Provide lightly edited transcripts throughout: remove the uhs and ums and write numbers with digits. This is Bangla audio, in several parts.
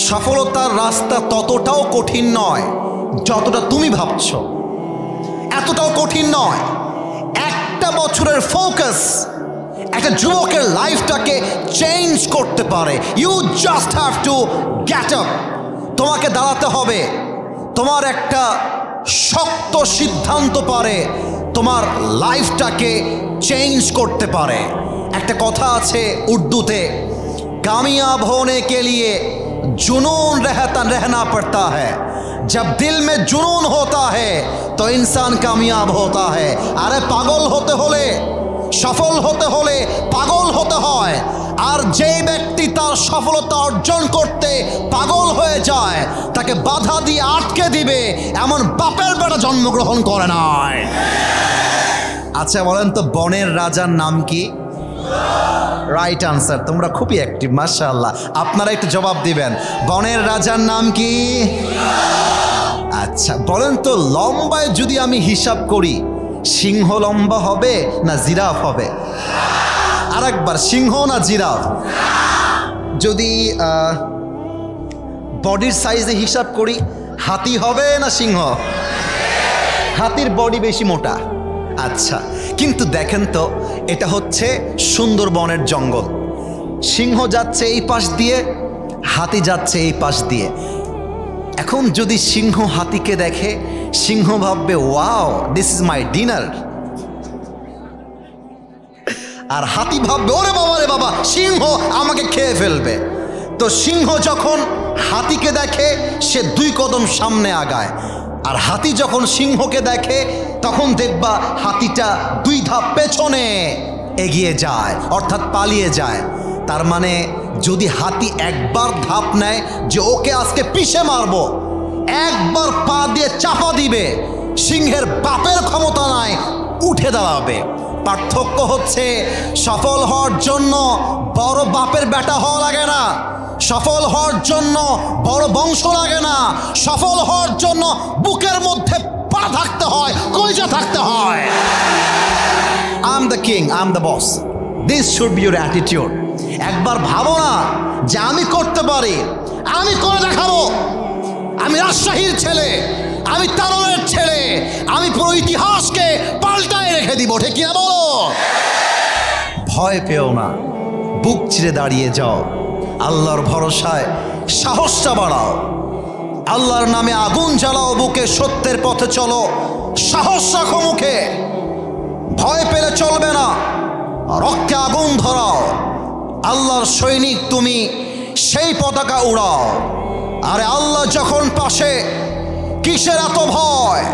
সফলতার রাস্তা ততটাও কঠিন নয় যতটা তুমি ভাবছো, এতটাও কঠিন নয়। একটা বছরের ফোকাস একটা যুবকের লাইফটাকে চেঞ্জ করতে পারে। You just have to get up. তোমাকে দাঁড়াতে হবে। তোমার একটা শক্ত সিদ্ধান্ত পারে তোমার লাইফটাকে চেঞ্জ করতে পারে। একটা কথা আছে উর্দুতে, कामयाब होने के लिए जुनून रहना पड़ता है, जब दिल में जुनून होता है तो इंसान कामयाब होता है। अरे पागल होते होले सफल होते होले पागल होते হয়। আর যে ব্যক্তি তার সফলতা অর্জন করতে পাগল হয়ে যায় তাকে বাধা দিয়ে আটকে দিবে এমন বাপের বেটা জন্মগ্রহণ করে নাই। আচ্ছা বলেন তো, বনের রাজার নাম কি? Right answer. তোমরা খুবই অ্যাক্টিভ, মাশাআল্লাহ। আপনারা একটু জবাব দিবেন, বনের রাজার নাম কি? আচ্ছা বলেন তো, লম্বায় যদি আমি হিসাব করি সিংহ লম্বা হবে না জিরাফ হবে? আরেকবার, সিংহ না জিরাফ? যদি বডির সাইজে হিসাব করি হাতি হবে না সিংহ? হাতির বডি বেশি মোটা। আচ্ছা, কিন্তু দেখেন তো, এটা হচ্ছে সুন্দরবনের জঙ্গল। সিংহ যাচ্ছে এই পাশ দিয়ে, হাতি যাচ্ছে এই পাশ দিয়ে। এখন যদি সিংহ হাতিকে দেখে, সিংহ ভাববে wow this is my dinner, আর হাতি ভাববে ওরে বাবা রে বাবা, সিংহ আমাকে খেয়ে ফেলবে। তো সিংহ যখন হাতিকে দেখে সে 2 কদম সামনে আগায়, আর হাতি যখন সিংহকে দেখে তখন দেখবা হাতিটা 2 ধাপ পেছনে এগিয়ে যায়, অর্থাৎ পালিয়ে যায়। তার মানে যদি হাতি একবার ধাপ নেয় যে ওকে আজকে পিষে মারবো, একবার পা দিয়ে চাপা দিবে, সিংহের বাপের ক্ষমতা নাই উঠে দাঁড়াবে। পার্থক্য হচ্ছে সফল হওয়ার জন্য বড় বাপের বেটা হওয়া লাগে না, সফল হওয়ার জন্য বড় বংশ লাগে না, সফল হওয়ার জন্য বুকের মধ্যে পা থাকতে হয়, কলিজা থাকতে হয়। I am the king, I am the boss, this should be your attitude. একবার ভাবো না যে আমি করতে পারি, আমি করে দেখাবো, আমি রাজশাহীর ছেলে, আমি তারনের ছেলে, আমি পুরো ইতিহাসকে পাল্টায় রেখে দিব। ঠিক কিনা বলো? ভয় পেও না, বুক চিরে দাঁড়িয়ে যাও, আল্লাহর ভরসায় সাহসটা বাড়াও, আল্লাহর নামে আগুন জ্বালাও বুকে, সত্যের পথে চলো, সাহস রাখো মুখে, ভয় পেলে চলবে না, রক্তে আগুন ধরাও, আল্লাহর সৈনিক তুমি, সেই পতাকা উড়াও। আরে আল্লাহ যখন পাশে, কিসের এত ভয়?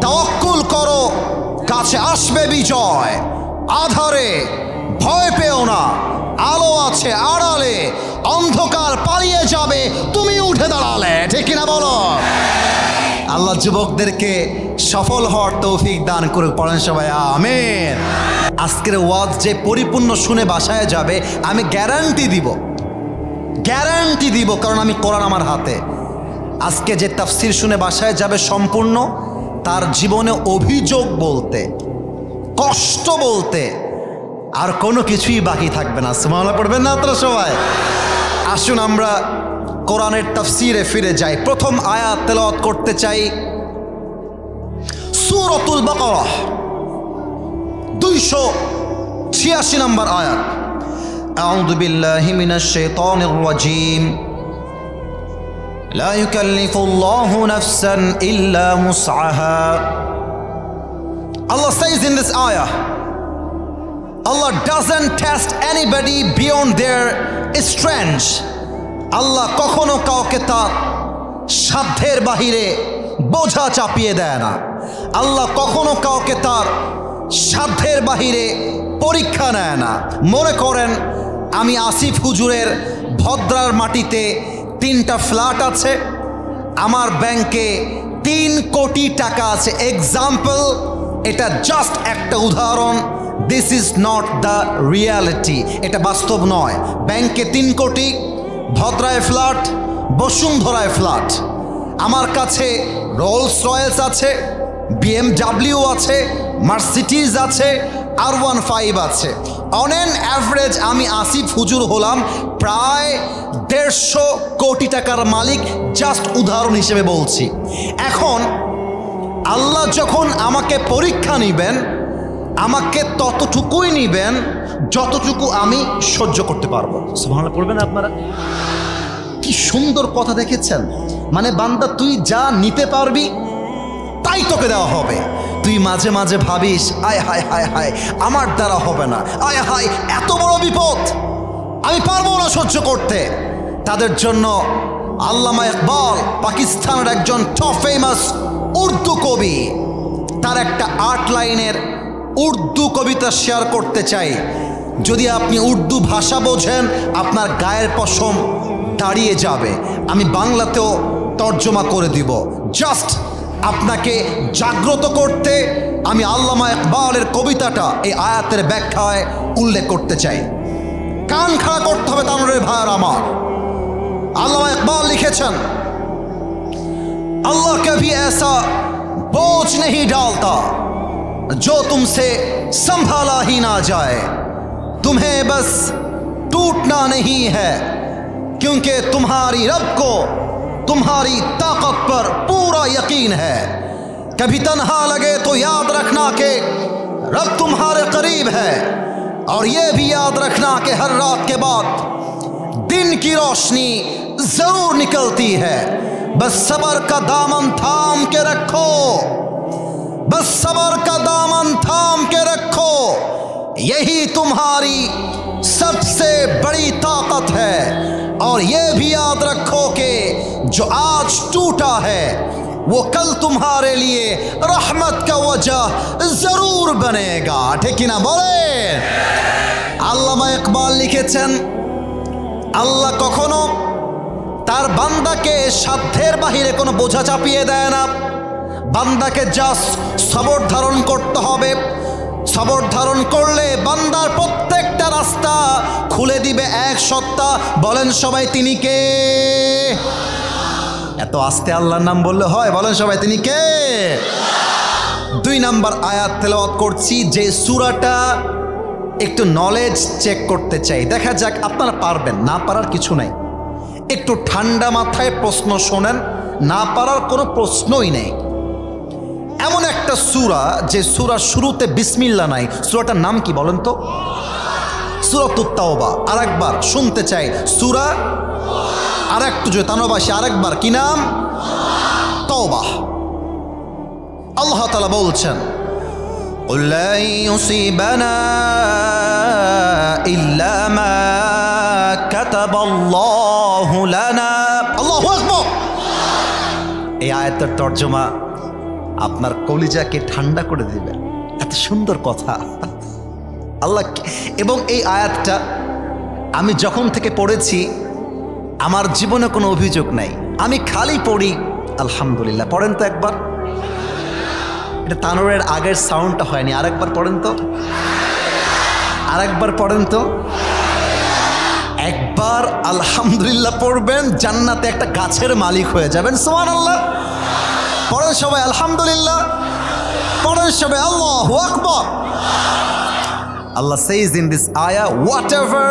তাওয়াক্কুল করো, কাছে আসবে বিজয়। আধারে ভয় পেও না, আলো আছে আড়ালে, অন্ধকার পালিয়ে যাবে তুমি উঠে দাঁড়ালে। ঠিক কিনা বলো? আল্লাহ যুবকদেরকে সফল হওয়ার তৌফিক দান করুক, পড়েন সবাই আমিন। আজকের ওয়াজ যে পরিপূর্ণ শুনে বাসায় যাবে আমি গ্যারান্টি দিব, কারণ আমি কোরআন আমার হাতে। আজকে যে তাফসির শুনে বাসায় যাবে সম্পূর্ণ, তার জীবনে অভিযোগ বলতে, কষ্ট বলতে আর কোনো কিছুই বাকি থাকবে না। সুবহানাল্লাহ পড়বেন না আপনারা সবাই? আসুন আমরা কোরআনের তাফসিরে ফিরে যাই। প্রথম আয়াত তেলাওয়াত করতে চাই, সূরাতুল বাকারাহ 286 নম্বর আয়াত। আউযু বিল্লাহি মিনাশ শাইতানির রাজীম। লা ইউকাল্লিফুল্লাহু নাফসান ইল্লা মুসআহা। Allah says in this ayah, Allah doesn't test anybody beyond their strength. আল্লাহ কখনো কাউকে তার সাধ্যের বাহিরে বোঝা চাপিয়ে দেয় না। আল্লাহ কখনো কাউকে তার সাধ্যের বাহিরে পরীক্ষা নেয় না। মনে করেন আমি আসিফ হুজুরের ভদ্রার মাটিতে 3টা ফ্ল্যাট আছে, আমার ব্যাংকে 3 কোটি টাকা আছে। এক্সাম্পল, এটা জাস্ট একটা উদাহরণ। This is not the reality, এটা বাস্তব নয়। ব্যাংকে 3 কোটি, ভদ্রায় ফ্ল্যাট, বসুন্ধরায় ফ্ল্যাট। আমার কাছে রোলস রয়েলস আছে, BMW আছে, মার্সিডিজ আছে, R15 আছে। অন অ্যান অ্যাভারেজ আমি আসিফ হুজুর হলাম প্রায় 150 কোটি টাকার মালিক, জাস্ট উদাহরণ হিসেবে বলছি। এখন আল্লাহ যখন আমাকে পরীক্ষা নিবেন, আমাকে ততটুকুই নিবেন যতটুকু আমি সহ্য করতে পারবো। সুবহানাল্লাহ পড়বেন আপনারা? কি সুন্দর কথা দেখেছেন, মানে বান্দা তুই যা নিতে পারবি তাই তোকে দেওয়া হবে। তুই মাঝে মাঝে ভাবিস আয় হায় হায় হায় আমার দ্বারা হবে না, আয় হায় এত বড় বিপদ আমি পারবো না সহ্য করতে। তাদের জন্য আল্লামা ইকবাল, পাকিস্তানের একজন টপ ফেমাস উর্দু কবি, তার একটা 8 লাইনের উর্দু কবিতা শেয়ার করতে চাই। যদি আপনি উর্দু ভাষা বোঝেন আপনার গায়ের পশম দাঁড়িয়ে যাবে। আমি বাংলাতেও তর্জমা করে দিব, জাস্ট আপনাকে জাগ্রত করতে আমি আল্লামা ইকবালের কবিতাটা এই আয়াতের ব্যাখ্যায় উল্লেখ করতে চাই। কান খাড়া করতে হবে তানোরের ভাইয়ের আমার। আল্লামা ইকবাল লিখেছেন, अल्लाह कभी ऐसा बोझ नहीं डालता जो तुमसे संभाला ही ना जाए, तुम्हें बस टूटना नहीं है क्योंकि तुम्हारी रब को तुम्हारी ताकत पर पूरा यकीन है। कभी तन्हा लगे तो याद रखना कि रब तुम्हारे करीब है, और ये भी याद रखना कि हर रात के बाद दिन की रोशनी जरूर निकलती है। बस सबर का दामन थाम के रखो, बस सबर का दामन थाम के रखो, यही तुम्हारी सबसे बड़ी ताकत है। और ये भी याद रखो कि जो आज टूटा है वो कल तुम्हारे लिए रहमत का वजह जरूर बनेगा। ठीक ना बोले? আল্লামা ইকবাল লিখেছেন, আল্লাহ কখনো তার বান্দাকে সাধ্যের বাহিরে কোনো বোঝা চাপিয়ে দেয় না। বান্দাকে জাস্ট সবর ধারণ করতে হবে। সবর ধারণ করলে বান্দার প্রত্যেকটা রাস্তা খুলে দিবে এক সত্তা। বলেন সবাই তিনি কে? এত আস্তে আল্লাহর নাম বললে হয়? বলেন সবাই তিনি কে? 2 নম্বর আয়াত তেলাওয়াত করছি, যে সূরাটা একটু নলেজ চেক করতে চাই। দেখা যাক আপনারা পারবেন, না পারার কিছু নাই। একটু ঠান্ডা মাথায় প্রশ্ন শোনেন, না পারার কোনো প্রশ্নই নেই। এমন একটা সূরা যে সূরার শুরুতে বিসমিল্লাহ নাই, সূরাটার নাম কি বলেন তো? সূরাতুত তাওবা। আরেকবার শুনতে চাই, সূরা আরেকটু জোরে তানবাসী আরেকবার, কি নাম? তাওবা। আল্লাহ তাআলা বলছেন, قل لن يصيبنا إلا ما كتب الله لنا। আল্লাহু আকবার। এই আয়াতের তর্জমা আপনার কলিজাকে ঠান্ডা করে দিবে। এত সুন্দর কথা আল্লাহ। এবং এই আয়াতটা আমি যখন থেকে পড়েছি আমার জীবনে কোনো অভিযোগ নাই, আমি খালি পড়ি আলহামদুলিল্লাহ। পড়েন তো একবার, এটা তানোরের আগের সাউন্ডটা হয়নি, আরেকবার পড়েন তো, আরেকবার পড়েন তো। একবার আলহামদুলিল্লাহ পড়বেন, জান্নাতে একটা গাছের মালিক হয়ে যাবেন। সুবহানাল্লাহ। পড়েন সবাই আলহামদুলিল্লাহ, পড়েন সবাই আল্লাহু আকবার। Allah says in this ayah, whatever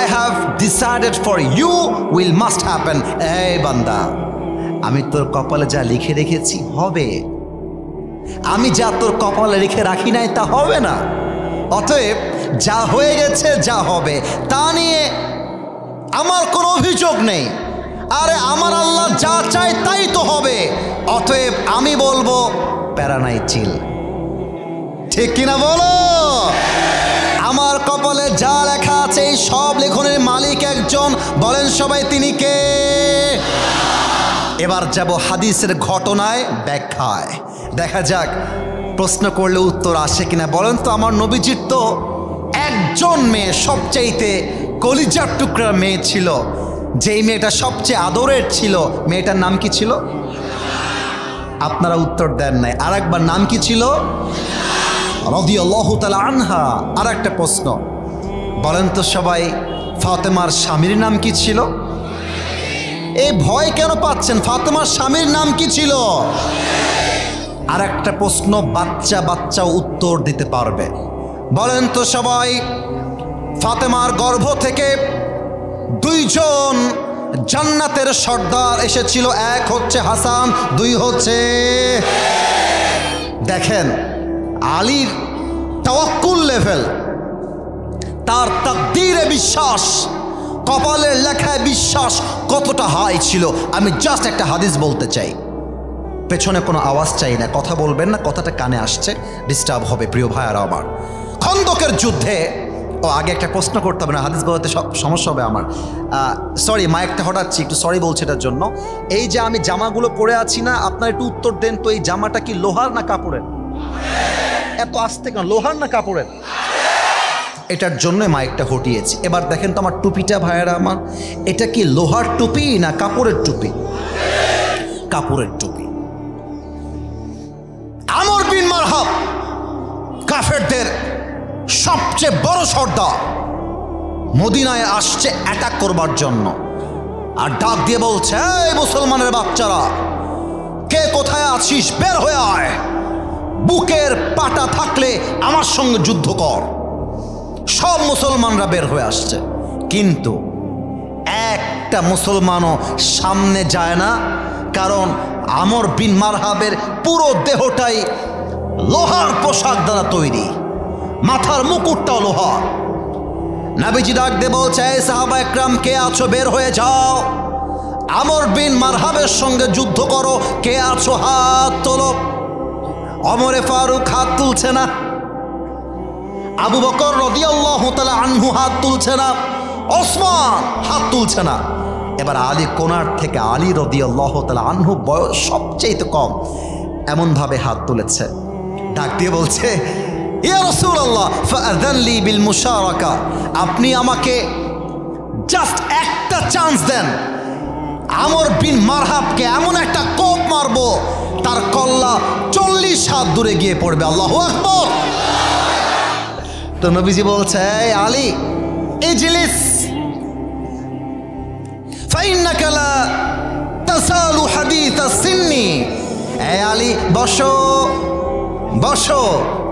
I have decided for you will must happen. এই বান্দা, আমি তোর কপালে যা লিখে রেখেছি হবে, আমি যা তোর কপালে লিখে রাখি নাই তা হবে না। অতএব যা হয়ে গেছে, যা হবে তা নিয়ে আমার কোনো অভিযোগ নেই। আরে আমার আল্লাহ যা চায় তাই তো হবে। অতএব আমি বলবো প্যারা নাই, চিল। ঠিক কিনা বলো? আমার কপালে যা লেখা আছে এই সব লেখনের মালিক একজন। বলেন সবাই তিনি কে? এবার যাব হাদিসের ঘটনায়, ব্যাখ্যায়। দেখা যাক প্রশ্ন করলে উত্তর আসে কিনা। বলেন তো, আমার নবীজির তো একজন মেয়ে, সবচাইতে কলিজার টুকরা মেয়ে ছিল, যেই মেয়েটা সবচেয়ে আদরের ছিল, মেয়েটার নাম কি ছিল? আপনারা উত্তর দেন নাই। আরেকবার, নাম কি ছিল? রাদিয়াল্লাহু তাআলা আনহা। আর একটা প্রশ্ন, বলেন তো সবাই, ফাতেমার স্বামীর নাম কি ছিল? এই ভয় কেন পাচ্ছেন? ফাতেমার স্বামীর নাম কি ছিল? আর একটা প্রশ্ন বাচ্চা বাচ্চা উত্তর দিতে পারবে। বলেন তো সবাই, ফাতেমার গর্ভ থেকে দুইজন জান্নাতের সর্দার এসেছিল। এক হচ্ছে হাসান, দুই হচ্ছে, দেখেন আলীর তাওয়াক্কুল লেভেল, তার তাকদীরে বিশ্বাস, কপালের লেখায় বিশ্বাস কতটা হাই ছিল। আমি জাস্ট একটা হাদিস বলতে চাই, পেছনে কোনো আওয়াজ চাই না, কথা বলবেন না, কথাটা কানে আসছে, ডিস্টার্ব হবে প্রিয় ভাইয়ারা আমার। খন্দকের যুদ্ধে, ও আগে একটা প্রশ্ন করতে হবে না, হাদিস বলতে সব সমস্যা হবে আমার। সরি, মাইকটা হঠাৎছি, একটু সরি বলছি এটার জন্য। এই যে আমি জামাগুলো পরে আছি না, আপনার একটু উত্তর দেন তো, এই জামাটা কি লোহার না কাপড়ের? এত আস্তে কেন, লোহার না কাপড়ের? এটার জন্য মাইকটা হটিয়েছি। এবার দেখেন তো আমার টুপিটা ভাইয়ারা আমার, এটা কি লোহার টুপি না কাপড়ের টুপি? কাপড়ের টুপি। আমর বিন মারহাব কাফেরদের সবচেয়ে বড় সর্দার, মদিনায় আসছে অ্যাটাক করবার জন্য, আর ডাক দিয়ে বলছে, এই মুসলমানের বাচ্চারা, কে কোথায় আছিস, বের হয়ে আয়, বুকের পাটা থাকলে আমার সঙ্গে যুদ্ধ কর। সব মুসলমানরা বের হয়ে আসছে, কিন্তু একটা মুসলমানও সামনে যায় না, কারণ আমর বিন মারহাবের পুরো দেহটাই লোহার পোশাক দ্বারা তৈরি, মাথার মুকুটটাও লোহার। নবীজি ডাক দিয়ে বলছে, এই সাহাবা একরাম, কে আছো, বের হয়ে যাও, আমর বিন মারহাবের সঙ্গে যুদ্ধ করো। কে আছো, হাত তোলো। ওমরে ফারুক হাত তুলছে না, আবু বকর রাদিয়াল্লাহু তাআলা আনহু হাত তুলছে না, ওসমান হাত তুলছে না। এবার আলী কোনার থেকে, আলী রাদিয়াল্লাহু তাআলা আনহু বয়স সবচেয়ে কম, এমনভাবে হাত তুলেছে, ডাক দিয়ে বলছে, ইয়া রাসূলুল্লাহ ফাআযান লি বিল মুশারাকা, আপনি আমাকে জাস্ট একটা চান্স দেন, আমর বিন মারহাবকে এমন একটা কোপ মারবো, তার কল্লা 40 হাত দূরে গিয়ে পড়বে। আল্লাহু আকবার। তো নবীজি বলছে, এই আলী, ইজলিস ফাইন্নাকা লা তাসালু হাদিস সিন্নি, এই আলী বসো, বসো,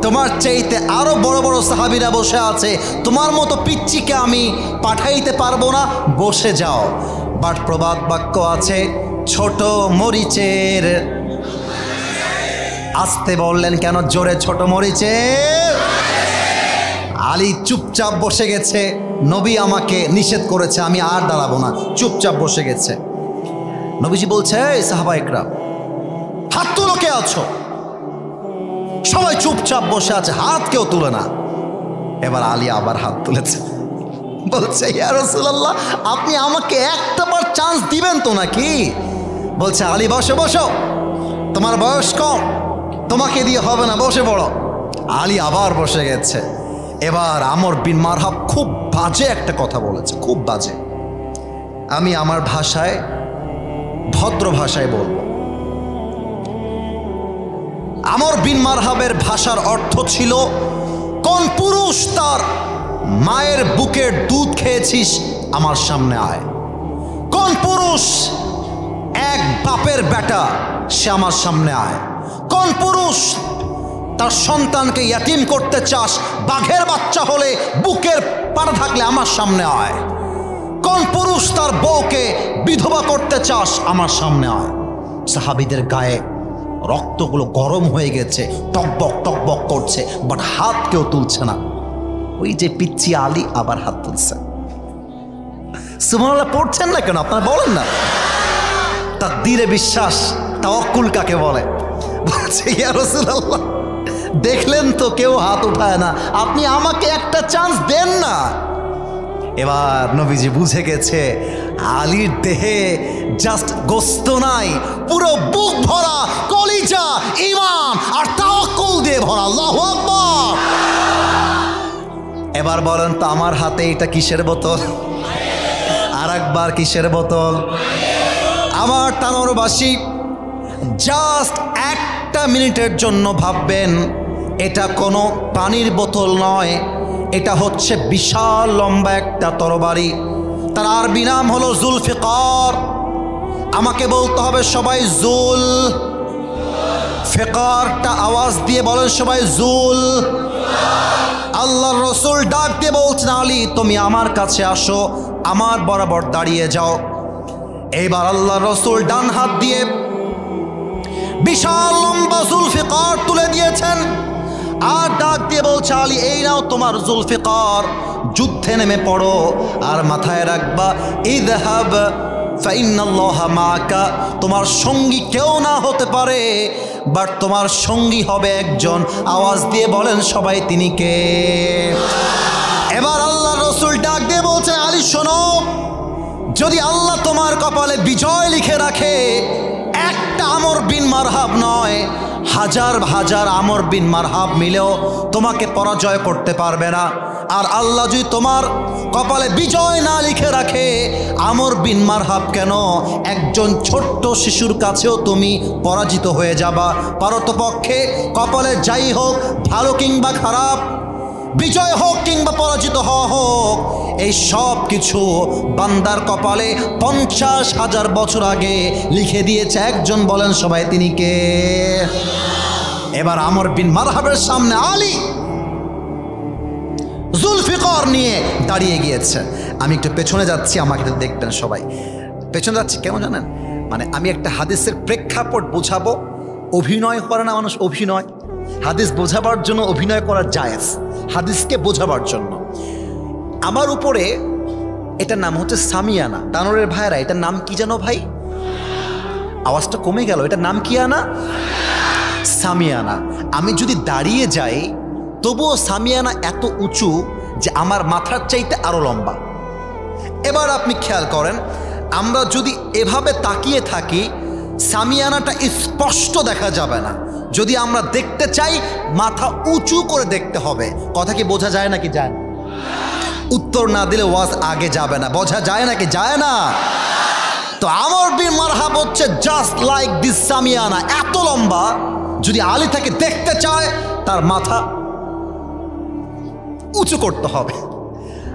তোমার চাইতে আরো বড় বড় সাহাবীরা বসে আছে, তোমার মতো পিচ্চিকে আমি পাঠাইতে পারবো না, বসে যাও। বাট প্রবাদ বাক্য আছে, ছোট মরিচের, আসতে বললেন কেন, জোরে, ছোট মরিচের। আলী চুপচাপ বসে গেছে, নবী আমাকে নিষেধ করেছে, আমি আর দাঁড়াবো না, চুপচাপ বসে গেছে। নবীজি বলছে, এই সাহাবা একরাম, হাত তুলো, কে আছো? সবাই চুপচাপ বসে আছে, হাত কেউ তুলে না। এবার আলী আবার হাত তুলেছে, বলছে, ইয়া রাসূলুল্লাহ, আপনি আমাকে একটা বার চান্স দিবেন তো নাকি? বলছে, আলী বসো, বসো, তোমার বয়স কম, তোমাকে দিয়ে হবে না, বসে পড়ো। আলী আবার বসে গেছে। এবার আমর বিন মারহাব খুব বাজে একটা কথা বলেছে, খুব বাজে, আমি আমার ভাষায়, ভদ্র ভাষায় বলবো। আমর বিন মারহাবের ভাষার অর্থ ছিল, কোন পুরুষ তার মায়ের বুকের দুধ খেয়েছিস, আমার সামনে আয়। কোন পুরুষ এক বাপের বেটা, সে আমার সামনে আয়। কোন পুরুষ তার সন্তানকে ইয়াতিম করতে চাস, বাঘের বাচ্চা হলে বুকের পাড়া থাকলে আমার সামনে আয়। কোন পুরুষ তার বউকে বিধবা করতে চাস, আমার সামনে আয়। সাহাবীদের গায়ে রক্তগুলো গরম হয়ে গেছে, টকবক টকবক করছে, বাট হাত কেউ তুলছে না। ওই যে পিচ্চি আলী আবার হাত তুলছে। সুবহানাল্লাহ পড়ছেন না কেন, আপনারা বলেন না? তাকদীরে বিশ্বাস, তাওয়াক্কুল কাকে বলে? বলছে, ইয়া রাসূলুল্লাহ, দেখলেন তো কেউ হাত উঠায় না, আপনি আমাকে একটা চান্স দেন না। এবার নবীজি বুঝে গেছে আলীর দেহে জাস্ট গোস্ত নাই, পুরো বুক ভরা কলিজা, ঈমান আর তাওয়াক্কুল দিয়ে ভরা। আল্লাহু আকবার। এবার বলেন তো, আমার হাতে এটা কিসের বোতল? আর একবার, কিসের বোতল? আমার টানোরবাসী, জাস্ট একটা মিনিটের জন্য ভাববেন, এটা কোনো পানির বোতল নয়, এটা হচ্ছে বিশাল লম্বা একটা তরবারি। তার আরবি নাম হলো জুলফিকার। আমাকে বলতে হবে সবাই, জুল, ফিকারটা আওয়াজ দিয়ে বলেন সবাই, জুল। আল্লাহর রাসূল ডাক দিয়ে বলছেন, আলী তুমি আমার কাছে আসো, আমার বরাবর দাঁড়িয়ে যাও। এবার আল্লাহর রাসূল ডান হাত দিয়ে বিশাল লম্বা জুলফিকার তুলে দিয়েছেন, আর ডাক দিয়ে বলছে, আলী এই নাও তোমার জুলফিকার, যুদ্ধে নেমে পড়ো। আর মাথায় রাখবা, ইযহাব ফাইন্নাল্লাহা মাআকা, তোমার সঙ্গী কেউ না হতে পারে, বাট তোমার সঙ্গী হবে একজন। আওয়াজ দিয়ে বলেন সবাই, তিনি কে? এবার আল্লাহর রাসূল ডাক দিয়ে বলছে, আলী শোনো, যদি আল্লাহ তোমার কপালে বিজয় লিখে রাখে, একটা আমর বিন মারহাব নয়, হাজার হাজার আমর বিন মারহাব মিলেও তোমাকে পরাজয় করতে পারবে না। আর আল্লাহ যদি তোমার কপালে বিজয় না লিখে রাখে, আমর বিন মারহাব কেন, একজন ছোট্ট শিশুর কাছেও তুমি পরাজিত হয়ে যাবা। পারতপক্ষে কপালে যাই হোক, ভালো কিংবা খারাপ, বিজয় হোক কিংবা পরাজিত হওয়া হোক, এই সব কিছু বান্দার কপালে 50,000 বছর আগে লিখে দিয়েছে একজন। বলেন সবাই, তিনি কে? এবার আমর বিন মারহাবের সামনে আলী জুলফিকার নিয়ে দাঁড়িয়ে গিয়েছে। আমি একটু পেছনে যাচ্ছি, আমাকে একটু দেখবেন সবাই। পেছনে যাচ্ছি কেন জানেন? মানে আমি একটা হাদিসের প্রেক্ষাপট বোঝাবো। অভিনয় করে না মানুষ, অভিনয়। হাদিস বোঝাবার জন্য অভিনয় করা জায়েজ, হাদিসকে বোঝাবার জন্য। আমার উপরে এটার নাম হচ্ছে সামিয়ানা। তানোরের ভাইয়েরা, এটার নাম কি জানো ভাই? আওয়াজটা কমে গেল। এটার নাম কি আনা? সামিয়ানা। আমি যদি দাঁড়িয়ে যাই, তবুও সামিয়ানা এত উঁচু যে আমার মাথার চাইতে আরো লম্বা। এবার আপনি খেয়াল করেন, আমরা যদি এভাবে তাকিয়ে থাকি, সামিয়ানাটা স্পষ্ট দেখা যাবে না। যদি আমরা দেখতে চাই, মাথা উঁচু করে দেখতে হবে। কথা কি বোঝা যায় নাকি যায় না? উত্তর না দিলে ওয়াজ আগে যাবে না। বোঝা যায় নাকি যায় না? তো আমর বিন মারহাব হচ্ছে জাস্ট লাইক দিস সামিয়ানা, এত লম্বা। যদি আলী তাকে দেখতে চায়, তার মাথা উঁচু করতে হবে।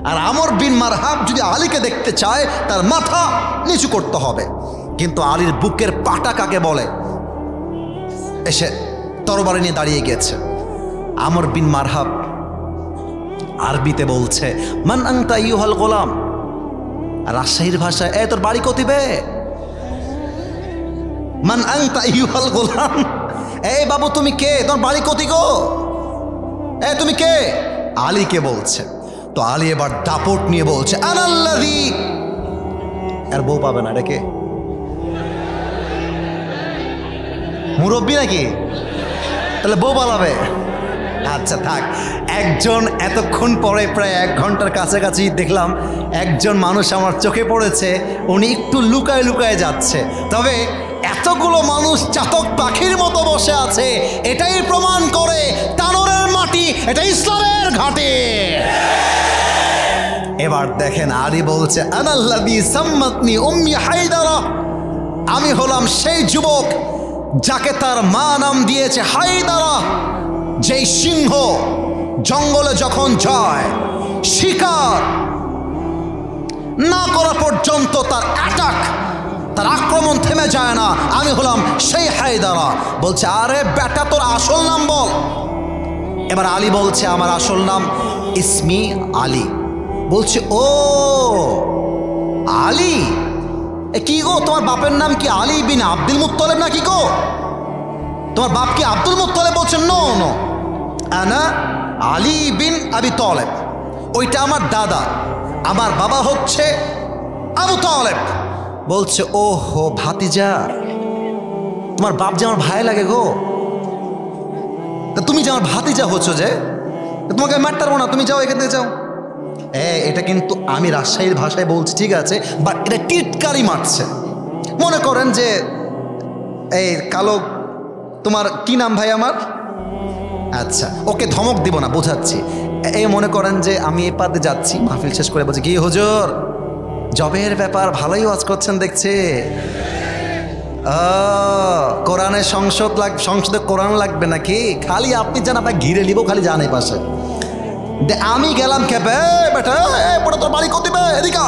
আর আমর বিন মারহাব যদি আলীকে দেখতে চায়, তার মাথা নিচু করতে হবে। কিন্তু আলীর বুকের পাটা কাকে বলে, এসে তরবারি নিয়ে দাঁড়িয়ে গেছে। আমর বিন মারহাব আরবিতে বলছে, মান আনতা আইয়ুহাল গোলাম। রাজশাহীর ভাষায়, এ তোর বাড়ি কতিবে? মান আনতা আইয়ুহাল গোলাম, এই বাবু তুমি কে? তোমার বাড়ি কতি গো? এ তুমি কে? আলীকে বলছে। তো আলী এবার দাপট নিয়ে বলছে, আনাল্লাযী। আর বউ পাবে না, রেখে মুরব্বী নাকি? তাহলে বউ পালাবে। আচ্ছা থাক। একজন এতক্ষণ পরে, প্রায় 1 ঘন্টার কাছাকাছি দেখলাম একজন মানুষ আমার চোখে পড়েছে, উনি একটু লুকায় লুকায় যাচ্ছে। তবে এতগুলো মানুষ চাতক পাখির মতো বসে আছে, এটাই প্রমাণ করে তানোরের মাটি এটা ইসলামের ঘাটে। এবার দেখেন আলী বলছে, আনাল্লাযী সাম্মাতনি উম্মি হায়দারা। আমি হলাম সেই যুবক যাকে তার মা নাম দিয়েছে হায়দারা। যেই সিংহ জঙ্গলে যখন যায়, শিকার না করা পর্যন্ত তার অ্যাটাক, তার আক্রমণ থেমে যায় না। আমি হলাম সেই হায়দারা। বলছে, আরে বেটা তোর আসল নাম বল। এবার আলী বলছে, আমার আসল নাম ইসমি আলী। বলছে, ও আলী, কি গো তোমার বাপের নাম কি আলী বিন আব্দুল মুত্তালিব নাকি গো? তোমার বাপ কি আব্দুল মুত্তালিব? বলছে, নো নো, আনা আলী বিন আবি তালেব। ওইটা আমার দাদা, আমার বাবা হচ্ছে আবু তালেব। বলছে, ওহো ভাতিজা, তোমার বাপ যে আমার ভাই লাগে গো, তা তুমি যে আমার ভাতিজা হচ্ছ, যে তোমাকে মারতে পারবো না, তুমি যাও এখান থেকে যাও। এটা কিন্তু আমি রাজশাহীর ভাষায় বলছি, ঠিক আছে, বাট এটা টিটকারি মারছে। মনে করেন যে এই কালো, তোমার কি নাম ভাই আমার? আচ্ছা, ওকে ধমক দিব না, বোঝাচ্ছি। এই মনে করেন যে আমি এই পাতে যাচ্ছি, মাহফিল শেষ করে বলছি, কি হুজুর জবের ব্যাপার ভালোই ওয়াজ করছেন দেখছে। কোরআনের সংসদে কোরআন লাগবে নাকি? খালি আপনি যান, আপনার ঘিরে নিব, খালি যান এই পাশে। আমি গেলাম খেপে, বেটা তোর বাড়ি কত দিবে এদিকে।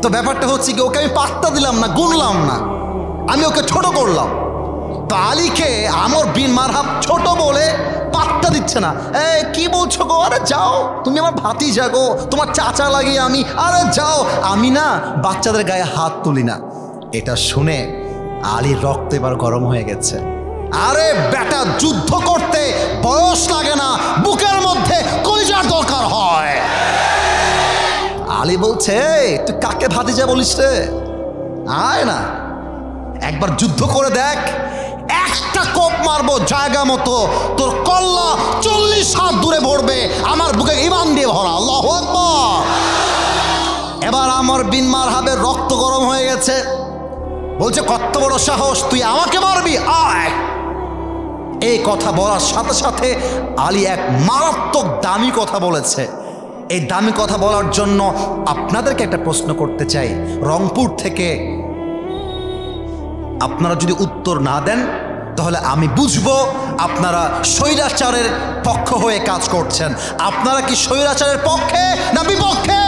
তো ব্যাপারটা হচ্ছে কি, ওকে আমি পাত্তা দিলাম না, গুনলাম না, আমি ওকে ছোট করলাম। তো আলীকে আমর বিন মারহাব ছোট বলে পাত্তা দিচ্ছে না। কি বলছো গো? আরে যাও, তুমি আমার ভাতিজা গো, তোমার চাচা লাগি আমি, আরে যাও। আমি না বাচ্চাদের গায়ে হাত তুলি না। এটা শুনে আলীর রক্ত এবার গরম হয়ে গেছে। আরে বেটা, যুদ্ধ করতে বয়স লাগে না, বুকের মধ্যে কলিজার দরকার হয়। আলী বলছে, তুই কাকে ভাতিজা বলিস রে? আয় না, একবার যুদ্ধ করে দেখ, একটা কোপ মারবো জায়গা মতো, তোর কল্লা 40 হাত দূরে ভরবে, আমার বুকে ঈমান দিয়ে ভরা। আল্লাহু আকবার। এবার আমর বিন মারহাবের রক্ত গরম হয়ে গেছে। বলছে, কত বড় সাহস, তুই আমাকে মারবি? আয়। এই কথা বলার সাথে সাথে আলী এক মারাত্মক দামি কথা বলেছে। এই দামি কথা বলার জন্য আপনাদেরকে একটা প্রশ্ন করতে চাই। রংপুর থেকে আপনারা যদি উত্তর না দেন তাহলে আমি বুঝবো আপনারা স্বৈরাচারের পক্ষ হয়ে কাজ করছেন। আপনারা কি স্বৈরাচারের পক্ষে না বিপক্ষে?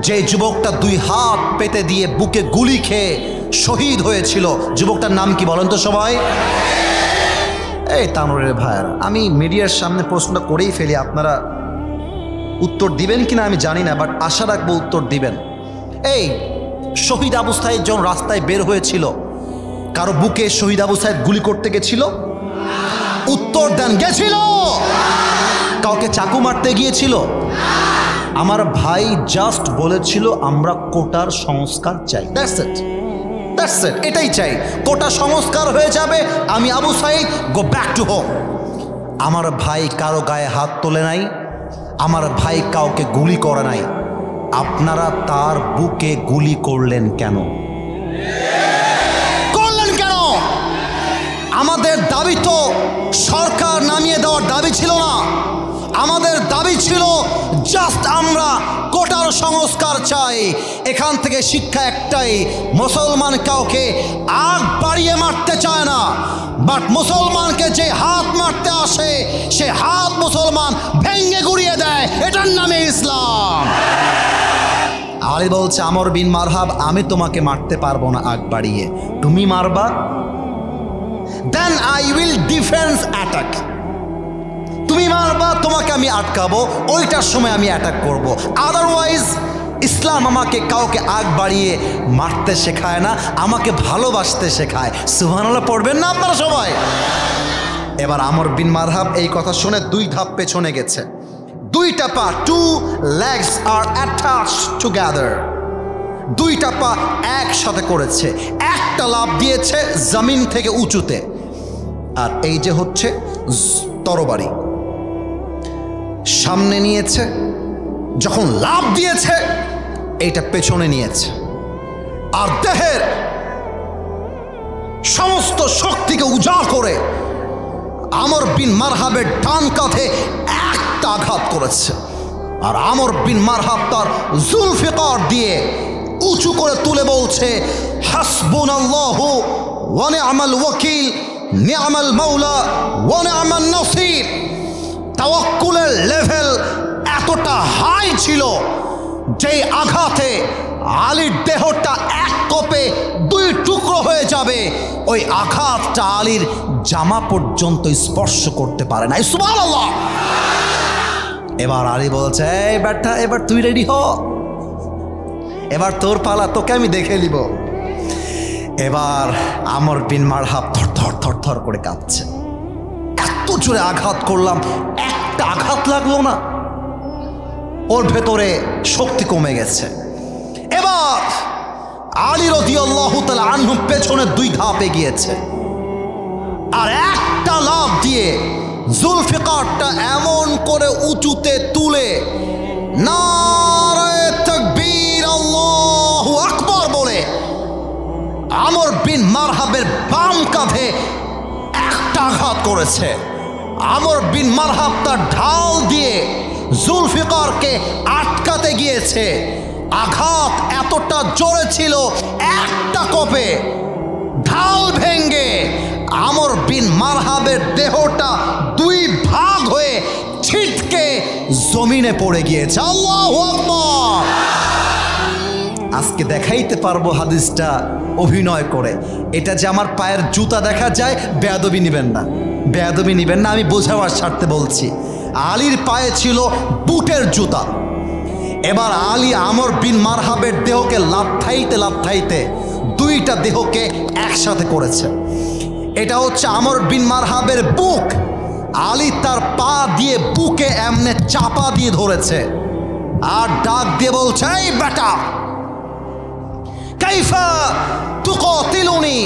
যে যুবকটা 2 হাত পেতে দিয়ে বুকে গুলি খেয়ে শহীদ হয়েছিল, যুবকটার নাম কি বলেন তো সবাই? এই তানোরের ভাইয়ারা, আমি মিডিয়ার সামনে প্রশ্ন করেই ফেলি, আপনারা উত্তর দিবেন কিনা আমি জানি না, বাট আশা রাখবো উত্তর দিবেন। এই শহীদ আবু সাঈদ যখন রাস্তায় বের হয়েছিল, কারো বুকে শহীদ আবু সাঈদ গুলি করতে গেছিল? উত্তর দেন, গেছিল? কাউকে চাকু মারতে গিয়েছিল? আমার ভাই জাস্ট বলেছিল আমরা কোটার সংস্কার চাই। দ্যাটস ইট, দ্যাটস ইট, এটাই চাই। কোটা সংস্কার হয়ে যাবে, আমি Abu Sayeed go back to home. আমার ভাই কারো গায়ে হাত তোলে নাই, আমার ভাই কাউকে গুলি করে নাই। আপনারা তার বুকে গুলি করলেন কেন? করলেন কেন? আমাদের দাবি তো সরকার নামিয়ে দেওয়ার দাবি ছিল না। আমাদের দাবি ছিল জাস্ট আমরা কোটার সংস্কার চাই। এখান থেকে শিক্ষা একটাই, মুসলমান কাউকে আগ বাড়িয়ে মারতে চায় না, বাট মুসলমানকে যে হাত মারতে আসে সে হাত মুসলমান ভেঙে গুড়িয়ে দেয়, এটার নামে ইসলাম। আলী বলছে, আমর বিন মারহাব, আমি তোমাকে মারতে পারবো না আগ বাড়িয়ে, তুমি মারবা, then I will defence attack. তুমি মারবা, তোমাকে আমি আটকাবো, ওইটার সময় আমি অ্যাটাক করব। আদারওয়াইজ ইসলাম আমাকে কাউকে আগ বাড়িয়ে মারতে শেখায় না, আমাকে ভালোবাসতে শেখায়। সুবহানাল্লাহ পড়বেন না আপনারা সবাই? এবার আমর বিন মারহাব এই কথা শুনে 2 ধাপ পেছনে গেছে। 2টা পা, 2 legs are attached together, 2টা পা একসাথে করেছে, একটা লাফ দিয়েছে জমিন থেকে উঁচুতে। আর এই যে হচ্ছে তরবারি সামনে নিয়েছে, যখন লাফ দিয়েছে এইটা পেছনে নিয়েছে, আর দেহের সমস্ত শক্তিকে উজাড় করে আমর বিন মারহাবের ডান কাঁধে একটা আঘাত করেছে। আর আমর বিন মারহাব তার জুলফিকার দিয়ে উঁচু করে তুলে বলছে, হাসবুনাল্লাহু ওয়া নি'মাল ওয়াকিল, নি'মাল মাওলা ওয়া নি'মান নাসির। তাওয়াক্কুলের লেভেল এতটা হাই ছিল যেই আঘাতে আলীর দেহটা এক কোপে 2 টুকরো হয়ে যাবে, ওই আঘাতটা আলীর জামা পর্যন্ত স্পর্শ করতে পারে না। সুবহানাল্লাহ। এবার আলী বলছে, এই ব্যাটা, এবার তুই রেডি হ, এবার তোর পালা, তোকে আমি দেখে নিব। এবার আমর বিন মারহাব থর থর করে কাঁপছে। এত জোরে আঘাত করলাম, একটা আঘাত লাগলো না, ওর ভেতরে শক্তি কমে গেছে। এবার আলী রাদিয়াল্লাহু তাআলা আনহু পেছনে 2 ধাপ এগিয়েছে, আর একটা লাফ দিয়ে জুলফিকারটা এমন করে উঁচুতে তুলে নারে তাকবীর, আল্লাহু আকবার বলে আমর বিন মারহাবের বাম কাঁধে একটা আঘাত করেছে। আমর বিন মারহাব তার ঢাল দিয়ে জুলফিকারকে আটকাতে গিয়েছে। আঘাত এতটা জোরে ছিল, একটা কোপে ঢাল ভেঙ্গে আমর বিন মারহাবের দেহটা 2 ভাগ হয়ে ছিটকে জমিনে পড়ে গিয়েছে। আল্লাহু আকবার। আজকে দেখাইতে পারবো হাদিসটা অভিনয় করে। এটা যে আমার পায়ের জুতা দেখা যায়, বেয়াদবি নিবেন না, বেয়াদবি নিবেন না, আমি বোঝাবার স্বার্থে বলছি। আলীর পায়ে ছিল বুটের জুতা। এবার আলী আমর বিন মারহাবের দেহকে লাথাইতে লাথাইতে দুইটা দেহকে একসাথে করেছে। এটা হচ্ছে আমর বিন মারহাবের বুক। আলী তার পা দিয়ে বুকে এমনে চাপা দিয়ে ধরেছে আর ডাক দিয়ে বলছে, এই বেটা, কাইফা তুকাতিলুনি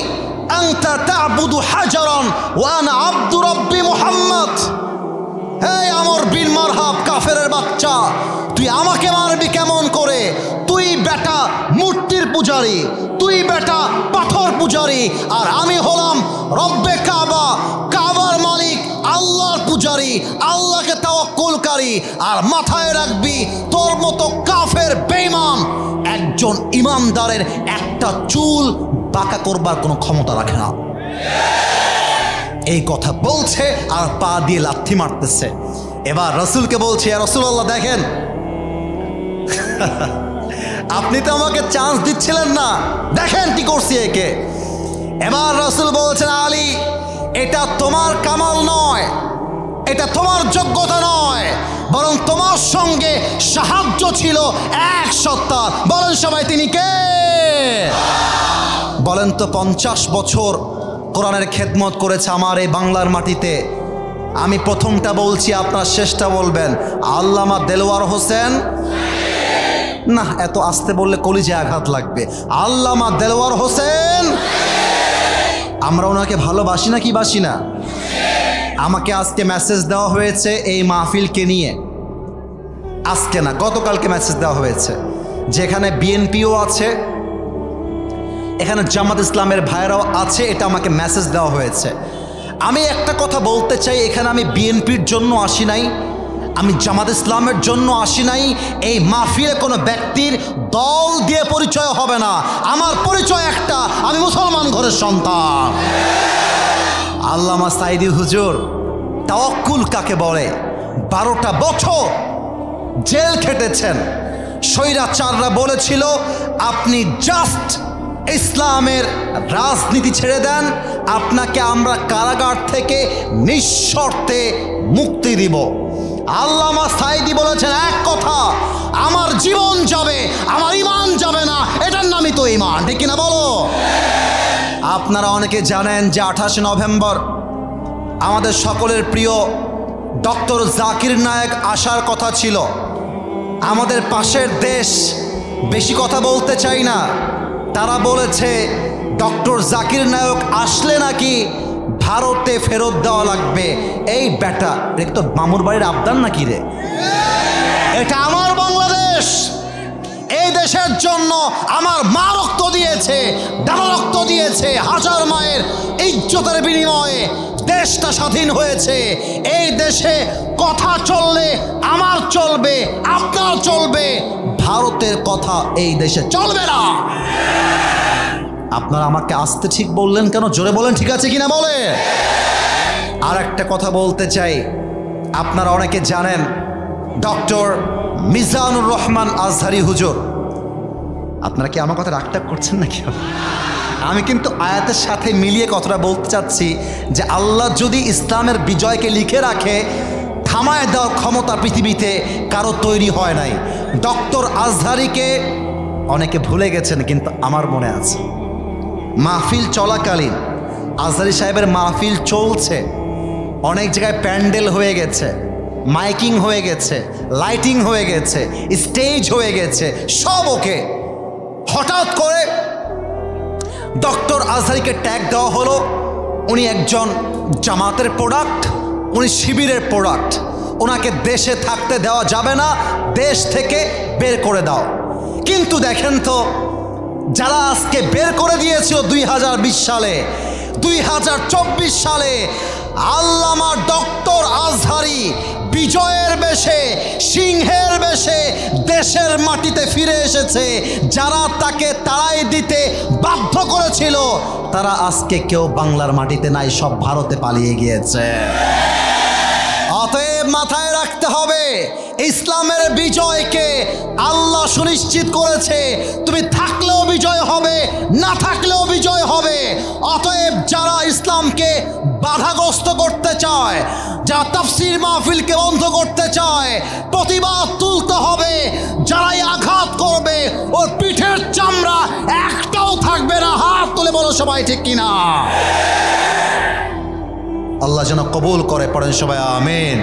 আনতা তা'বুদু হাজারান ওয়া আনা আবদু রাব্বি মুহাম্মদ। হে আমর বিন মারহাব, কাফেরের বাচ্চা, তুই আমাকে মারবি কেমন করে? তুই বেটা মূর্তির পূজারী, তুই বেটা পাথর পূজারী, আর আমি হলাম রব্বে কাবা, কাবার মালিক, আল্লাহর পূজারী, আল্লাহকে তাওয়াক্কুলকারী। আর মাথায় রাখবি, তোর মতো কাফের বেঈমান একজন ইমানদারের একটা চুল বাঁকা করবার কোনো ক্ষমতা রাখে না। এই কথা বলছে আর পা দিয়ে লাথি মারতেছে। এবার রসুলকে বলছে, ইয়া রাসূলুল্লাহ, দেখেন আপনি তো আমাকে চান্স দিচ্ছিলেন না, দেখেন কি করছি একে। এবার রসুল বলছেন, আলী, এটা তোমার কামাল নয়, এটা তোমার যোগ্যতা নয়, বরং তোমার সঙ্গে সাহায্য ছিল এক সত্তা। বলেন সবাই, তিনি কে? বলেন তো, 50 বছর কোরআনের খেদমত করেছে আমার এই বাংলার মাটিতে। আমি প্রথমটা বলছি, আপনার শেষটা বলবেন। আল্লামা দেলোয়ার হোসেন, না এত আস্তে বললে কলিজায় আঘাত লাগবে। আল্লামা দেলোয়ার হোসেন। আমরা ওনাকে ভালোবাসি না কি বাসি না? আমাকে আজকে মেসেজ দেওয়া হয়েছে এই মাহফিলকে নিয়ে, আজকে না গতকালকে মেসেজ দেওয়া হয়েছে, যেখানে বিএনপিও আছে, এখানে জামাত ইসলামের ভাইরাও আছে, এটা আমাকে মেসেজ দেওয়া হয়েছে। আমি একটা কথা বলতে চাই, এখানে আমি বিএনপির জন্য আসি নাই, আমি জামাত ইসলামের জন্য আসি নাই। এই মাহফিলে কোনো ব্যক্তির দল দিয়ে পরিচয় হবে না। আমার পরিচয় একটা, আমি মুসলমান ঘরের সন্তান। আল্লামা সাইদি হুজুর তাওয়াক্কুল কাকে বলে 12টা বছর জেল খেটেছেন। স্বৈরাচাররা বলেছিল, আপনি জাস্ট ইসলামের রাজনীতি ছেড়ে দেন, আপনাকে আমরা কারাগার থেকে নিঃশর্তে মুক্তি দিব। আল্লামা সাইদি বলেছেন এক কথা, আমার জীবন যাবে, আমার ঈমান যাবে না, এটার নামই তো ঈমান, ঠিক কিনা বলো? আপনারা অনেকে জানেন যে 28 নভেম্বর আমাদের সকলের প্রিয় ডক্টর জাকির নায়েক আসার কথা ছিল। আমাদের পাশের দেশ, বেশি কথা বলতে চাই না, তারা বলেছে ডক্টর জাকির নায়েক আসলে নাকি ভারতে ফেরত দেওয়া লাগবে। এই বেটা, এটা তো মামুর বাড়ির আবদার নাকি রে? এটা আমার বাংলাদেশ, এই দেশের জন্য আমার মা রক্ত দিয়েছে, ডানা রক্ত দিয়েছে, হাজার মায়ের ইজ্জতের বিনিময়ে দেশটা স্বাধীন হয়েছে। এই দেশে কথা চললে আমার চলবে, আপনার চলবে, ভারতের কথা এই দেশে চলবে না। আপনারা আমাকে আসতে ঠিক বললেন কেন? জোরে বলেন, ঠিক আছে কিনা বলে। আর একটা কথা বলতে চাই, আপনারা অনেকে জানেন ডক্টর মিজানুর রহমান আজহারি হুজুর। আপনারা কি আমার কথা রাগটাগ করছেন নাকি? আমি কিন্তু আয়াতের সাথে মিলিয়ে কথাটা বলতে চাচ্ছি যে আল্লাহ যদি ইসলামের বিজয়কে লিখে রাখে, থামায় দেওয়ার ক্ষমতা পৃথিবীতে কারো তৈরি হয় নাই। ডক্টর আজহারিকে অনেকে ভুলে গেছেন, কিন্তু আমার মনে আছে। মাহফিল চলাকালীন, আজহারি সাহেবের মাহফিল চলছে, অনেক জায়গায় প্যান্ডেল হয়ে গেছে, মাইকিং হয়ে গেছে, লাইটিং হয়ে গেছে, স্টেজ হয়ে গেছে, সব ওকে। হঠাৎ করে ডক্টর আজহারিকে ট্যাগ দেওয়া হলো, উনি একজন জামাতের প্রোডাক্ট, উনি শিবিরের প্রোডাক্ট, ওনাকে দেশে থাকতে দেওয়া যাবে না, দেশ থেকে বের করে দাও। কিন্তু দেখেন তো, যারা আজকে বের করে দিয়েছিল 2020 সালে, 2024 সালে আল্লামা ডক্টর আজহারি বিজয়ের বেশে, সিংহের বেশে দেশের মাটিতে ফিরে এসেছে। যারা তাকে তাড়াই দিতে বাধ্য করেছিল, তারা আজকে কেউ বাংলার মাটিতে নাই, সব ভারতে পালিয়ে গিয়েছে। অতএব মাথায় রাখতে রাখতে হবে ইসলামের বিজয়কে আল্লাহ সুনিশ্চিত করেছে, তুমি থাকলেও বিজয় হবে, না থাকলেও বিজয় হবে। অতএব যারা ইসলামকে বাধাগ্রস্ত করতে চায়, যারা তাফসীর মাহফিলকে বন্ধ করতে চায়, প্রতিবাদ তুলতে হবে। যারাই আঘাত করবে ওর পিঠের চামড়া একটাও থাকবে না। হাত তুলে বলো সবাই, ঠিক কিনা? আল্লাহ যেন কবুল করে, পড়েন সবাই আমিন।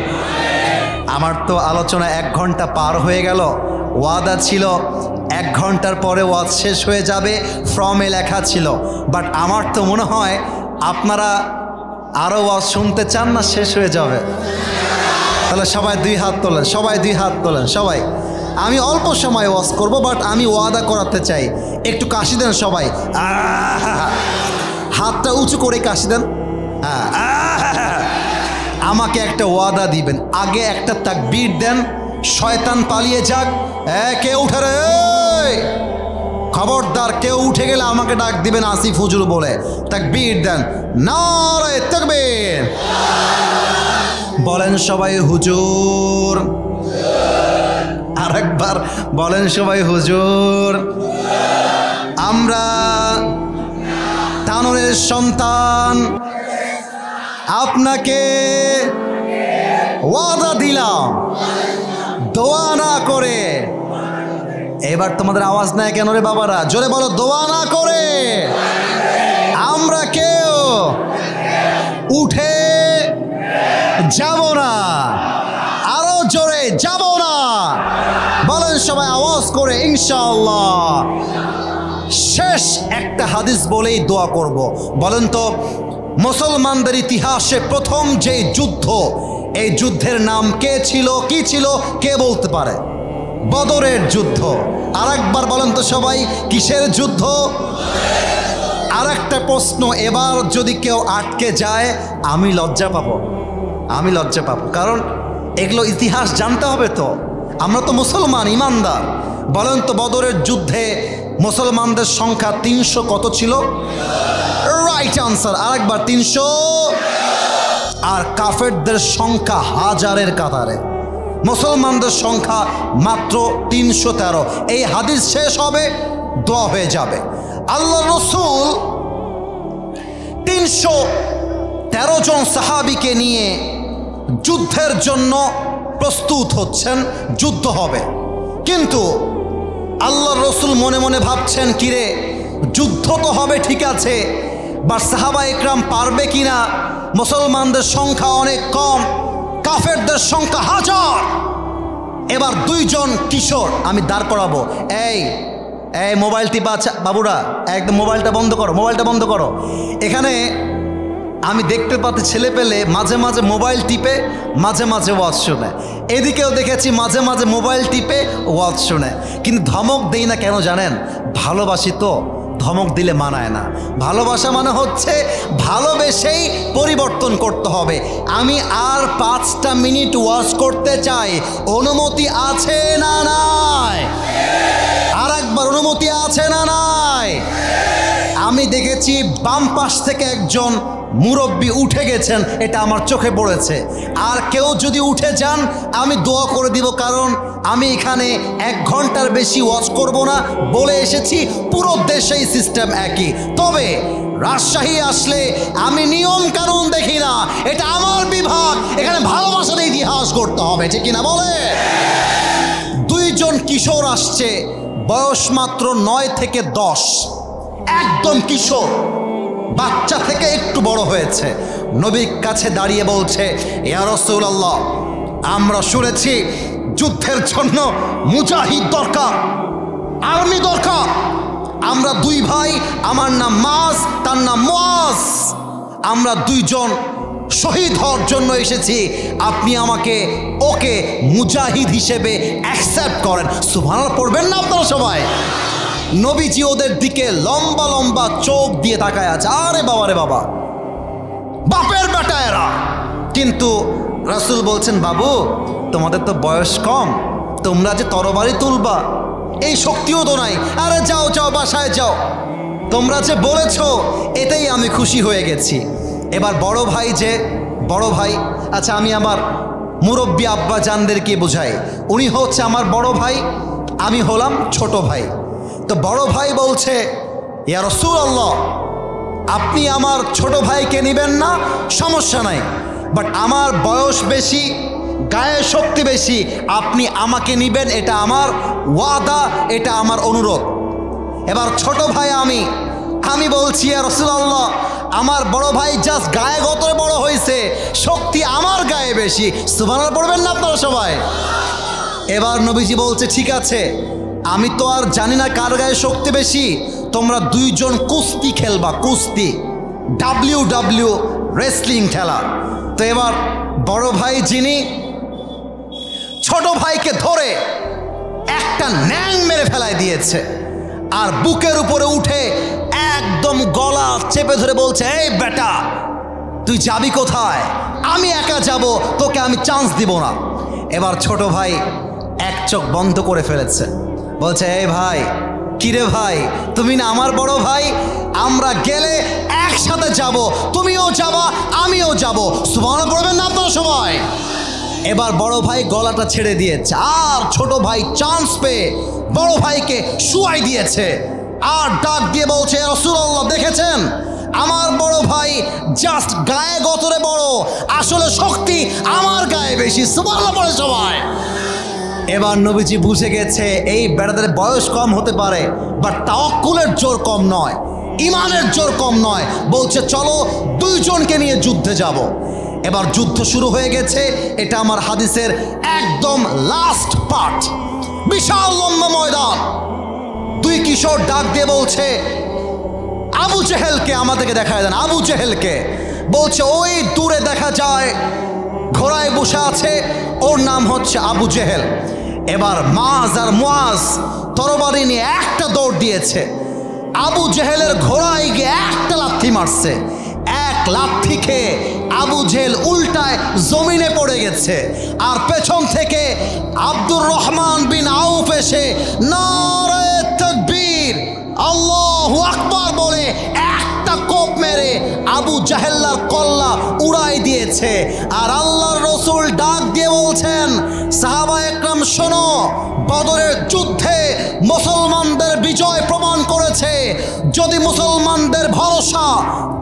আমার তো আলোচনা 1 ঘন্টা পার হয়ে গেল। ওয়াদা ছিল 1 ঘন্টার পরে ওয়াজ শেষ হয়ে যাবে, ফর্মে লেখা ছিল। বাট আমার তো মনে হয় আপনারা আরও ওয়াজ শুনতে চান না, শেষ হয়ে যাবে। তাহলে সবাই 2 হাত তোলেন, সবাই 2 হাত তোলেন সবাই। আমি অল্প সময় ওয়াজ করব, বাট আমি ওয়াদা করাতে চাই। একটু কাশি দেন সবাই, হাতটা উঁচু করে কাশি দেন। আমাকে একটা ওয়াদা দিবেন, আগে একটা তাকবীর দেন, শয়তান পালিয়ে যাক। কেউ উঠে রে, খবরদার কেউ উঠে গেলে আমাকে ডাক দিবেন আসিফ হুজুর বলে। তাকবীর দেন, নারে তাকবীর। বলেন সবাই হুজুর। আরেকবার বলেন সবাই হুজুর। আমরা তানোরের সন্তান আপনাকে ওয়াদা দিলাম, দোয়া না করে। এবার তোমাদের আওয়াজ নাই কেন রে বাবারা? জোরে বলো, দোয়া না করে আমরা কেউ উঠে যাব না। আরো জোরে, যাব না। বলেন সবাই আওয়াজ করে ইনশাআল্লাহ। শেষ একটা হাদিস বলেই দোয়া করব। বলেন তো, মুসলমানদের ইতিহাসে প্রথম যে যুদ্ধ, এই যুদ্ধের নাম কে ছিল, কি ছিল, কে বলতে পারে? বদরের যুদ্ধ। আর একবার বলেন তো সবাই, কিসের যুদ্ধ? আর একটা প্রশ্ন, এবার যদি কেউ আটকে যায় আমি লজ্জা পাবো, আমি লজ্জা পাবো, কারণ এগুলো ইতিহাস জানতে হবে তো। আমরা তো মুসলমান, ইমানদার। বলেন তো, বদরের যুদ্ধে মুসলমানদের সংখ্যা 300 কত ছিল? Right answer. আরেকবার 300। আর কাফেরদের সংখ্যা হাজারের কাতারে, মুসলমানদের সংখ্যা মাত্র 313। এই হাদিস শেষ হবে, দোয়া হয়ে যাবে। আল্লাহ রসুল 313 জন সাহাবীকে নিয়ে যুদ্ধের জন্য প্রস্তুত হচ্ছেন, যুদ্ধ হবে। কিন্তু আল্লাহ রসুল মনে মনে ভাবছেন, কিরে যুদ্ধ তো হবে ঠিক আছে, বা সাহাবা একরাম পারবে কিনা? মুসলমানদের সংখ্যা অনেক কম, কাফেরদের সংখ্যা হাজার। এবার 2 জন কিশোর আমি দাঁড় করাবো। এই মোবাইল টিপা, আচ্ছা বাবুরা একদম মোবাইলটা বন্ধ করো, মোবাইলটা বন্ধ করো। এখানে আমি দেখতে পাচ্ছি ছেলে পেলে মাঝে মাঝে মোবাইল টিপে মাঝে মাঝে ওয়াজ শোনে। এদিকেও দেখেছি মাঝে মাঝে মোবাইল টিপে ওয়াজ শোনে। কিন্তু ধমক দেই না কেন জানেন? ভালোবাসি তো, ধমক দিলে মানায় না। ভালোবাসা মানে হচ্ছে ভালোবেসেই পরিবর্তন করতে হবে। আমি আর 5টা মিনিট ওয়াজ করতে চাই, অনুমতি আছে না নাই? আর একবার অনুমতি আছে না নাই? আমি দেখেছি বাম পাশ থেকে একজন মুরব্বী উঠে গেছেন, এটা আমার চোখে পড়েছে। আর কেউ যদি উঠে যান আমি দোয়া করে দিব, কারণ আমি এখানে 1 ঘন্টার বেশি ওয়াজ করব না বলে এসেছি। পুরো দেশেই সিস্টেম একই। তবে রাজশাহী আসলে আমি নিয়ম কানুন দেখি না, এটা আমার বিভাগ, এখানে ভালোবাসার ইতিহাস করতে হবে, ঠিক কিনা বলে? 2 জন কিশোর আসছে, বয়স মাত্র 9 থেকে 10, একদম কিশোর, বাচ্চা থেকে একটু বড় হয়েছে। নবীর কাছে দাঁড়িয়ে বলছে, ইয়া রাসূলুল্লাহ, আমরা শুনেছি যুদ্ধের জন্য মুজাহিদ দরকার, আর্মি দরকার। আমরা 2 ভাই, আমার নাম মাস, তার নাম মুআজ, আমরা 2 জন শহীদ হওয়ার জন্য এসেছি। আপনি আমাকে ওকে মুজাহিদ হিসেবে অ্যাকসেপ্ট করেন। সুবহানাল্লাহ পড়বেন না আপনারা সবাই? নবীজি ওদের দিকে লম্বা লম্বা চোখ দিয়ে তাকায় আছে। আরে বাবা রে বাবা, বাপের বেটা এরা। কিন্তু রাসূল বলছেন, বাবু তোমাদের তো বয়স কম, তোমরা যে তরবারি তুলবা এই শক্তিও তো নাই। আরে যাও যাও, বাসায় যাও, তোমরা যে বলেছ এতেই আমি খুশি হয়ে গেছি। এবার বড় ভাই, আচ্ছা আমি আমার মুরব্বী আব্বা জানদেরকে বোঝাই, উনি হচ্ছে আমার বড় ভাই, আমি হলাম ছোট ভাই। তো বড় ভাই বলছে, ইয়া রাসূলুল্লাহ, আপনি আমার ছোট ভাইকে নেবেন না, সমস্যা নাই, বাট আমার বয়স বেশি, গায়ে শক্তি বেশি, আপনি আমাকে নেবেন, এটা আমার ওয়াদা, এটা আমার অনুরোধ। এবার ছোট ভাই আমি বলছি, ইয়া রাসূলুল্লাহ, আমার বড় ভাই জাস্ট গায়ে গতরে বড় হয়েছে, শক্তি আমার গায়ে বেশি। সুবহানাল্লাহ পড়বেন না আপনারা সবাই? এবার নবীজি বলছে, ঠিক আছে, আমি তো আর জানি না কার গায়ে শক্তি বেশি, তোমরা দুইজন কুস্তি খেলবা, কুস্তি, WW রেসলিং খেলা। তো এবার বড় ভাই যিনি ছোট ভাইকে ধরে একটা ন্যাং মেরে ফেলায় দিয়েছে, আর বুকের উপরে উঠে একদম গলা চেপে ধরে বলছে, এই বেটা, তুই যাবি কোথায়? আমি একা যাব, তোকে আমি চান্স দিব না। এবার ছোট ভাই এক চোখ বন্ধ করে ফেলেছে, বলছে, এই ভাই, কিরে ভাই, তুমি না আমার বড় ভাই, আমরা গেলে একসাথে যাব, তুমিও যাবা আমিও যাব। সুবহানাল্লাহ পড়বেন না আপনারা সবাই? এবার বড় ভাই গলাটা ছেড়ে দিয়েছে, আর ছোট ভাই চান্স পেয়ে বড় ভাইকে শুয়াই দিয়েছে, আর ডাক দিয়ে বলছে, রাসূলুল্লাহ, দেখেছেন আমার বড় ভাই জাস্ট গায়ে গতরে বড়, আসলে শক্তি আমার গায়ে বেশি। সুবহানাল্লাহ পড়ে সবাই? এবার নবীজি বুঝে গেছে এই বেটাদের বয়স কম হতে পারে, বাট তাওয়াক্কুলের জোর কম নয়, ইমানের জোর কম নয়। বলছে, চলো দুইজনকে নিয়ে যুদ্ধে যাব। এবার যুদ্ধ শুরু হয়ে গেছে। এটা আমার হাদিসের একদম লাস্ট পার্ট। বিশাল লম্বা ময়দান। দুই কিশোর ডাক দিয়ে বলছে, আবু জেহেলকে আমাদেরকে দেখায় দেন। আবু জেহেলকে বলছে, ওই দূরে দেখা যায় ঘোড়ায় বসে আছে, ওর নাম হচ্ছে আবু জেহেল। এবার মাজ আর মুয়াজ তরবারি নিয়ে একটা দৌড় দিয়েছে, আবু জেহেলের ঘোড়ায় গিয়ে একটা লাথি মারছে। এক লাথি খেয়ে আবু জেহেল উল্টায় জমিনে পড়ে গেছে, আর পেছন থেকে আব্দুর রহমান বিন আউফ এসে নারে তাকবীর, আল্লাহু আকবার বলে একটা কোপ মেরে আবু জাহেল্লার কল্লা উড়াই দিয়েছে। আর আল্লাহর রসুল ডাক দিয়ে বলছেন, সাহাবা একরাম শোনো, বদরের যুদ্ধে মুসলমানদের বিজয় প্রমাণ করেছে, যদি মুসলমানদের ভরসা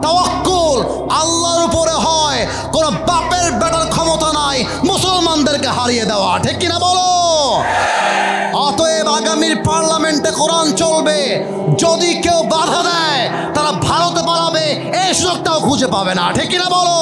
তাওয়াক্কুল আল্লাহর উপরে হয়, কোন বাপের বেটার ক্ষমতা নাই মুসলমানদেরকে হারিয়ে দেওয়া। ঠিক কিনা বলো? অতএব আগামীর পার্লামেন্টে কোরআন চলবে, যদি কেউ বাধা দেয় তারা ভারতে পালাবে, এই সুযোগটাও খুঁজে পাবে না। ঠিক কিনা বলো?